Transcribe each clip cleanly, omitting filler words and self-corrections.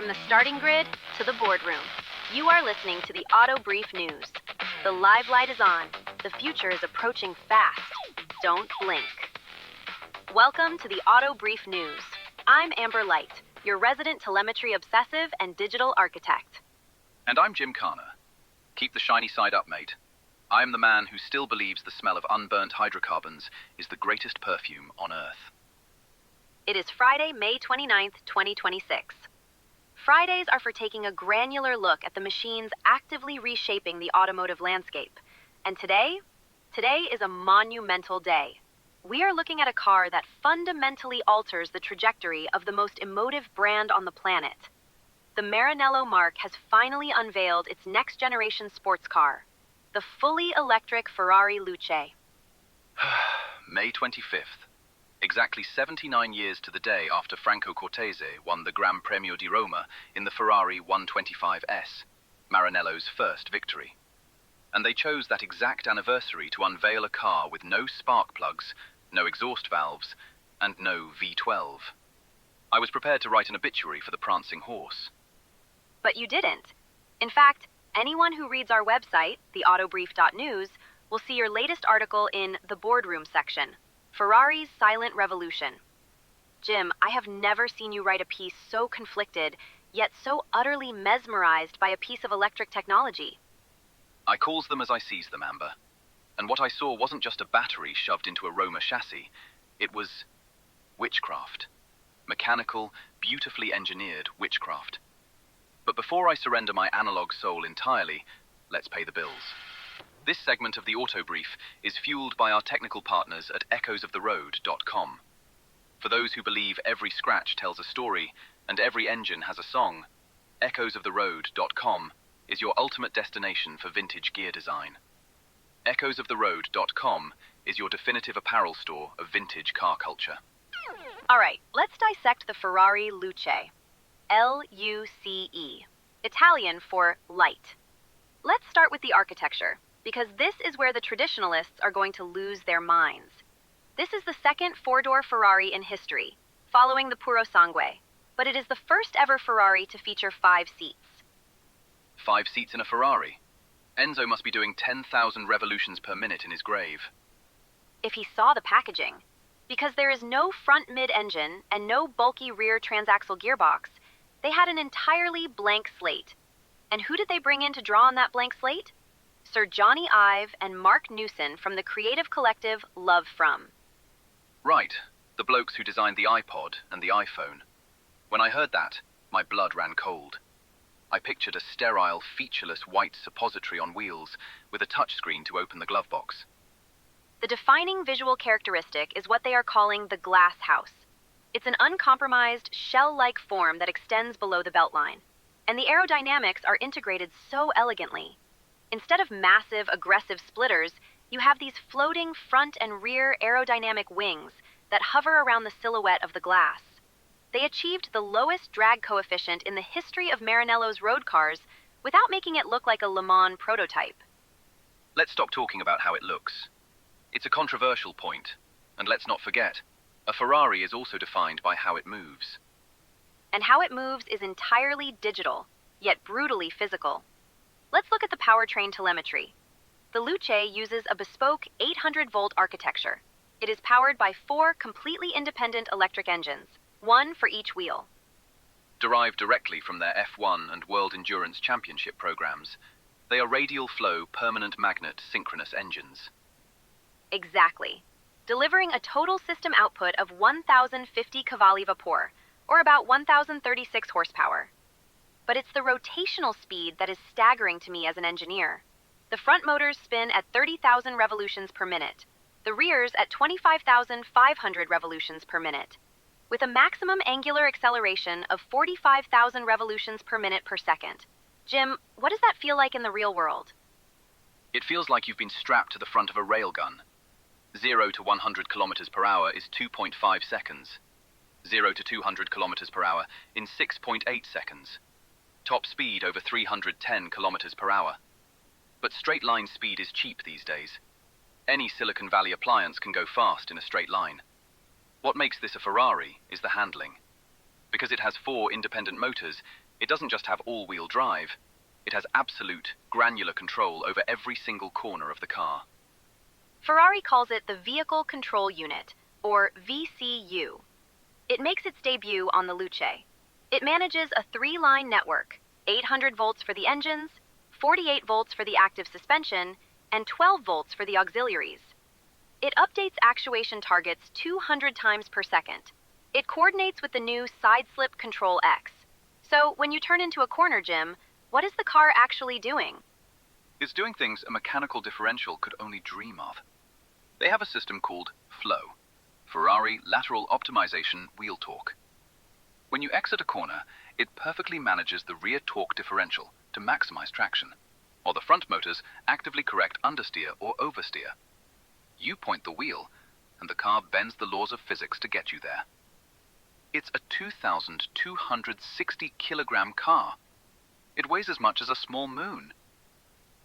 From the starting grid to the boardroom, you are listening to the Auto Brief News. The live light is on. The future is approaching fast. Don't blink. Welcome to the Auto Brief News. I'm Amber Light, your resident telemetry obsessive and digital architect. And I'm Jim Khana. Keep the shiny side up, mate. I am the man who still believes the smell of unburnt hydrocarbons is the greatest perfume on Earth. It is Friday, May 29th, 2026. Fridays are for taking a granular look at the machines actively reshaping the automotive landscape. And today is a monumental day. We are looking at a car that fundamentally alters the trajectory of the most emotive brand on the planet. The Maranello Marc has finally unveiled its next-generation sports car, the fully electric Ferrari Luce. May 25th. Exactly 79 years to the day after Franco Cortese won the Gran Premio di Roma in the Ferrari 125S, Maranello's first victory. And they chose that exact anniversary to unveil a car with no spark plugs, no exhaust valves, and no V12. I was prepared to write an obituary for the prancing horse. But you didn't. In fact, anyone who reads our website, theautobrief.news, will see your latest article in the boardroom section, Ferrari's Silent Revolution. Jim, I have never seen you write a piece so conflicted, yet so utterly mesmerized by a piece of electric technology. I calls them as I sees them, Amber. And what I saw wasn't just a battery shoved into a Roma chassis. It was witchcraft. Mechanical, beautifully engineered witchcraft. But before I surrender my analog soul entirely, let's pay the bills. This segment of the Auto Brief is fueled by our technical partners at echoesoftheroad.com. For those who believe every scratch tells a story and every engine has a song, echoesoftheroad.com is your ultimate destination for vintage gear design. echoesoftheroad.com is your definitive apparel store of vintage car culture. All right, let's dissect the Ferrari Luce. L-U-C-E. Italian for light. Let's start with the architecture, because this is where the traditionalists are going to lose their minds. This is the second four-door Ferrari in history, following the Puro Sangue, but it is the first ever Ferrari to feature 5 seats. 5 seats in a Ferrari? Enzo must be doing 10,000 revolutions per minute in his grave. If he saw the packaging. Because there is no front mid-engine and no bulky rear transaxle gearbox, they had an entirely blank slate. And who did they bring in to draw on that blank slate? Sir Jony Ive and Marc Newson from the creative collective Love From. Right, the blokes who designed the iPod and the iPhone. When I heard that, my blood ran cold. I pictured a sterile, featureless white suppository on wheels with a touchscreen to open the glove box. The defining visual characteristic is what they are calling the glass house. It's an uncompromised, shell-like form that extends below the beltline. And the aerodynamics are integrated so elegantly. Instead of massive, aggressive splitters, you have these floating front and rear aerodynamic wings that hover around the silhouette of the glass. They achieved the lowest drag coefficient in the history of Maranello's road cars without making it look like a Le Mans prototype. Let's stop talking about how it looks. It's a controversial point, and let's not forget, a Ferrari is also defined by how it moves. And how it moves is entirely digital, yet brutally physical. Let's look at the powertrain telemetry. The Luce uses a bespoke 800-volt architecture. It is powered by 4 completely independent electric engines, 1 for each wheel. Derived directly from their F1 and World Endurance Championship programs, they are radial flow permanent magnet synchronous engines. Exactly. Delivering a total system output of 1,050 cavalli vapor, or about 1,036 horsepower. But it's the rotational speed that is staggering to me as an engineer. The front motors spin at 30,000 revolutions per minute, the rears at 25,500 revolutions per minute, with a maximum angular acceleration of 45,000 revolutions per minute per second. Jim, what does that feel like in the real world? It feels like you've been strapped to the front of a railgun. 0 to 100 kilometers per hour is 2.5 seconds. 0 to 200 kilometers per hour in 6.8 seconds. Top speed over 310 kilometers per hour. But straight line speed is cheap these days. Any Silicon Valley appliance can go fast in a straight line. What makes this a Ferrari is the handling. Because it has 4 independent motors, It doesn't just have all-wheel drive, it has absolute, granular control over every single corner of the car. Ferrari calls it the Vehicle Control Unit, or VCU. It makes its debut on the Luce. It manages a 3-line network, 800 volts for the engines, 48 volts for the active suspension, and 12 volts for the auxiliaries. It updates actuation targets 200 times per second. It coordinates with the new Side Slip Control X. So when you turn into a corner, Jim, what is the car actually doing? It's doing things a mechanical differential could only dream of. They have a system called Flow, Ferrari Lateral Optimization Wheel Torque. When you exit a corner, it perfectly manages the rear torque differential to maximize traction, while the front motors actively correct understeer or oversteer. You point the wheel, and the car bends the laws of physics to get you there. It's a 2,260 kilogram car. It weighs as much as a small moon.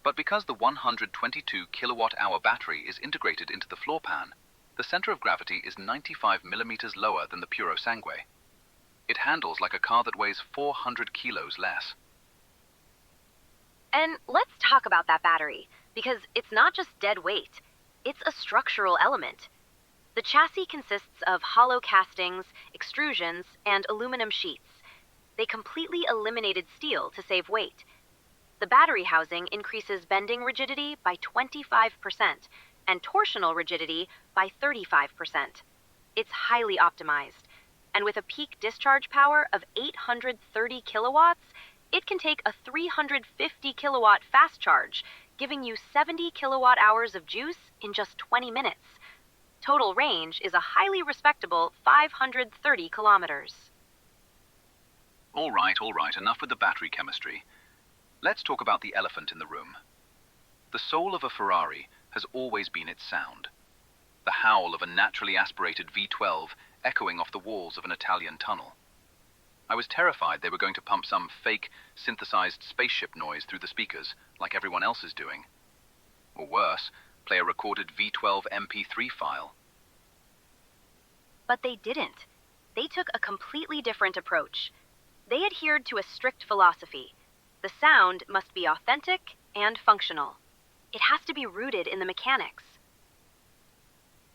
But because the 122 kilowatt-hour battery is integrated into the floor pan, the center of gravity is 95 millimeters lower than the Puro Sangue. It handles like a car that weighs 400 kilos less. And let's talk about that battery, because it's not just dead weight. It's a structural element. The chassis consists of hollow castings, extrusions, and aluminum sheets. They completely eliminated steel to save weight. The battery housing increases bending rigidity by 25% and torsional rigidity by 35%. It's highly optimized, and with a peak discharge power of 830 kilowatts, it can take a 350 kilowatt fast charge, giving you 70 kilowatt hours of juice in just 20 minutes. Total range is a highly respectable 530 kilometers. All right, enough with the battery chemistry. Let's talk about the elephant in the room. The soul of a Ferrari has always been its sound. The howl of a naturally aspirated V12 echoing off the walls of an Italian tunnel. I was terrified they were going to pump some fake, synthesized spaceship noise through the speakers, like everyone else is doing. Or worse, play a recorded V12 MP3 file. But they didn't. They took a completely different approach. They adhered to a strict philosophy. The sound must be authentic and functional. It has to be rooted in the mechanics.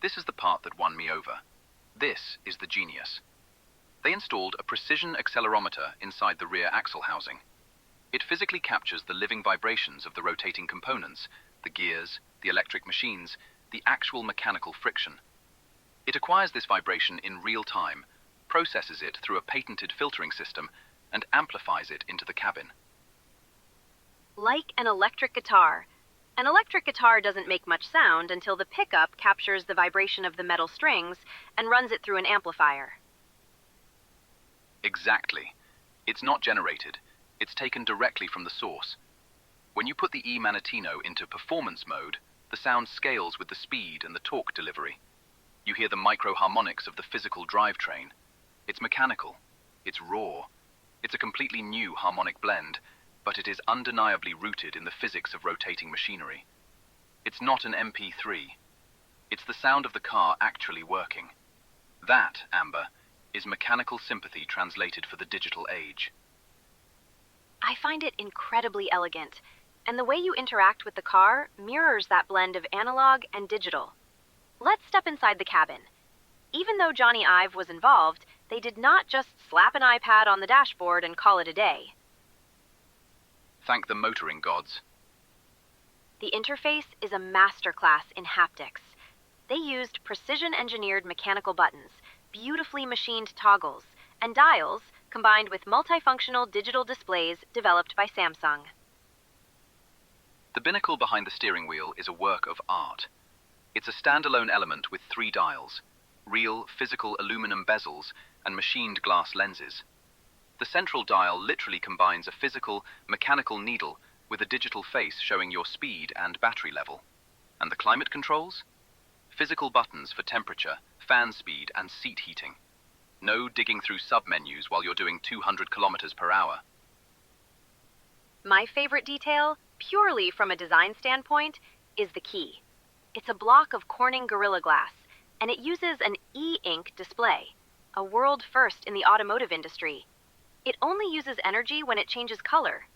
This is the part that won me over. This is the genius. They installed a precision accelerometer inside the rear axle housing. It physically captures the living vibrations of the rotating components, the gears, the electric machines, the actual mechanical friction. It acquires this vibration in real time, processes it through a patented filtering system, and amplifies it into the cabin. Like an electric guitar. An electric guitar doesn't make much sound until the pickup captures the vibration of the metal strings and runs it through an amplifier. Exactly. It's not generated. It's taken directly from the source. When you put the E-Manatino into performance mode, the sound scales with the speed and the torque delivery. You hear the micro-harmonics of the physical drivetrain. It's mechanical. It's raw. It's a completely new harmonic blend, but it is undeniably rooted in the physics of rotating machinery. It's not an MP3. It's the sound of the car actually working. That, Amber, is mechanical sympathy translated for the digital age. I find it incredibly elegant, and the way you interact with the car mirrors that blend of analog and digital. Let's step inside the cabin. Even though Jony Ive was involved, they did not just slap an iPad on the dashboard and call it a day. Thank the motoring gods. The interface is a masterclass in haptics. They used precision-engineered mechanical buttons, beautifully machined toggles, and dials combined with multifunctional digital displays developed by Samsung. The binnacle behind the steering wheel is a work of art. It's a standalone element with 3 dials, real physical aluminum bezels, and machined glass lenses. The central dial literally combines a physical, mechanical needle with a digital face showing your speed and battery level. And the climate controls? Physical buttons for temperature, fan speed, and seat heating. No digging through sub-menus while you're doing 200 kilometers per hour. My favorite detail, purely from a design standpoint, is the key. It's a block of Corning Gorilla Glass, and it uses an e-ink display, a world first in the automotive industry. It only uses energy when it changes color.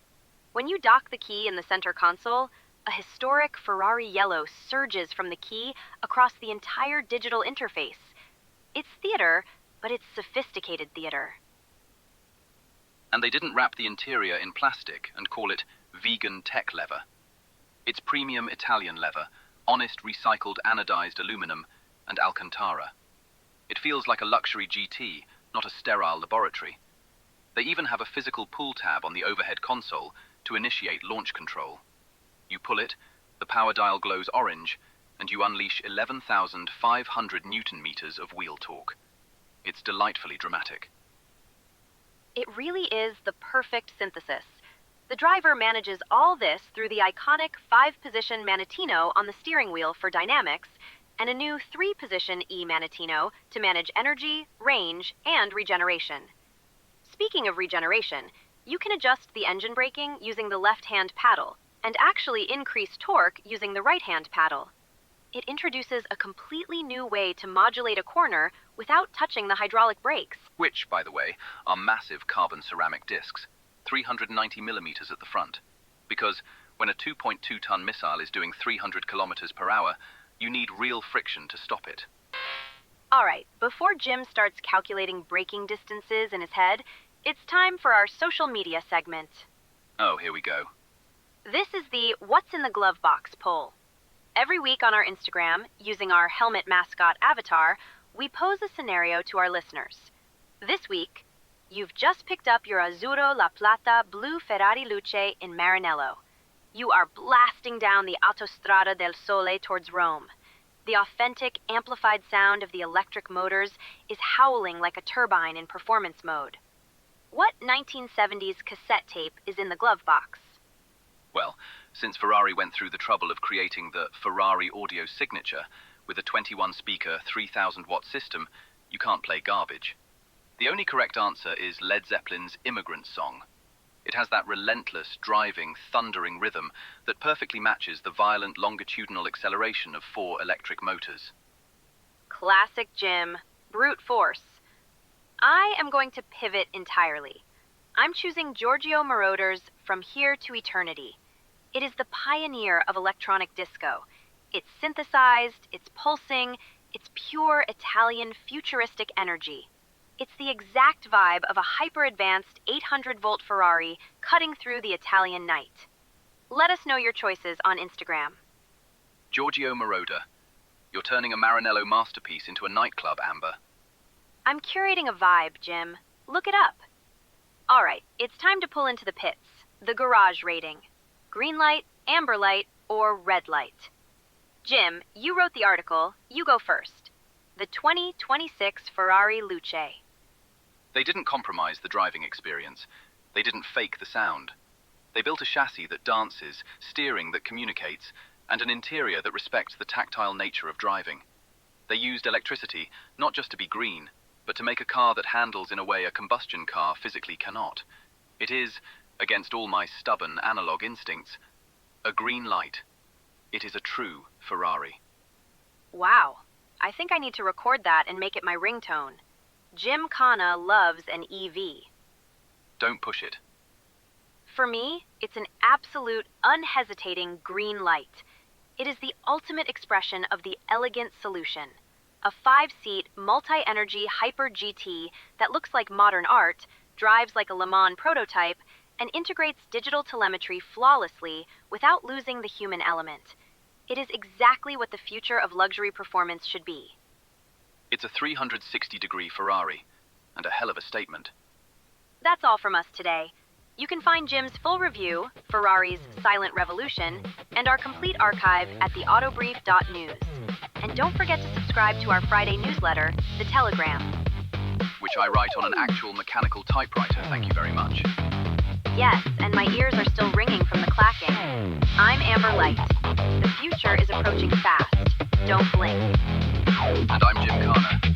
When you dock the key in the center console, a historic Ferrari yellow surges from the key across the entire digital interface. It's theater, but it's sophisticated theater. And they didn't wrap the interior in plastic and call it vegan tech leather. It's premium Italian leather, honest recycled anodized aluminum, and Alcantara. It feels like a luxury GT, not a sterile laboratory. They even have a physical pull tab on the overhead console to initiate launch control. You pull it, the power dial glows orange, and you unleash 11,500 Newton meters of wheel torque. It's delightfully dramatic. It really is the perfect synthesis. The driver manages all this through the iconic 5-position Manettino on the steering wheel for dynamics, and a new 3-position E-Manettino to manage energy, range, and regeneration. Speaking of regeneration, you can adjust the engine braking using the left-hand paddle, and actually increase torque using the right-hand paddle. It introduces a completely new way to modulate a corner without touching the hydraulic brakes. Which, by the way, are massive carbon ceramic discs, 390 millimeters at the front. Because when a 2.2-ton missile is doing 300 kilometers per hour, you need real friction to stop it. All right, before Jim starts calculating braking distances in his head, it's time for our social media segment. Oh, here we go. This is the What's in the Glove Box poll. Every week on our Instagram, using our helmet mascot avatar, we pose a scenario to our listeners. This week, you've just picked up your Azzurro La Plata blue Ferrari Luce in Maranello. You are blasting down the Autostrada del Sole towards Rome. The authentic, amplified sound of the electric motors is howling like a turbine in performance mode. What 1970s cassette tape is in the glove box? Well, since Ferrari went through the trouble of creating the Ferrari Audio Signature with a 21-speaker, 3,000-watt system, you can't play garbage. The only correct answer is Led Zeppelin's Immigrant Song. It has that relentless, driving, thundering rhythm that perfectly matches the violent longitudinal acceleration of 4 electric motors. Classic Jim. Brute force. I am going to pivot entirely. I'm choosing Giorgio Moroder's From Here to Eternity. It is the pioneer of electronic disco. It's synthesized, it's pulsing, it's pure Italian futuristic energy. It's the exact vibe of a hyper-advanced 800-volt Ferrari cutting through the Italian night. Let us know your choices on Instagram. Giorgio Moroder, you're turning a Maranello masterpiece into a nightclub, Amber. I'm curating a vibe, Jim. Look it up. All right, it's time to pull into the pits. The garage rating. Green light, amber light, or red light. Jim, you wrote the article. You go first. The 2026 Ferrari Luce. They didn't compromise the driving experience. They didn't fake the sound. They built a chassis that dances, steering that communicates, and an interior that respects the tactile nature of driving. They used electricity not just to be green, but to make a car that handles in a way a combustion car physically cannot. It is, against all my stubborn analog instincts, a green light. It is a true Ferrari. Wow. I think I need to record that and make it my ringtone. Jim Khana loves an EV. Don't push it. For me, it's an absolute, unhesitating green light. It is the ultimate expression of the elegant solution. A 5-seat, multi-energy hyper GT that looks like modern art, drives like a Le Mans prototype, and integrates digital telemetry flawlessly without losing the human element. It is exactly what the future of luxury performance should be. It's a 360-degree Ferrari, and a hell of a statement. That's all from us today. You can find Jim's full review, Ferrari's Silent Revolution, and our complete archive at theautobrief.news. And don't forget to subscribe to our Friday newsletter, The Telegram. Which I write on an actual mechanical typewriter, thank you very much. Yes, and my ears are still ringing from the clacking. I'm Amber Light. The future is approaching fast. Don't blink. And I'm Jim Khana.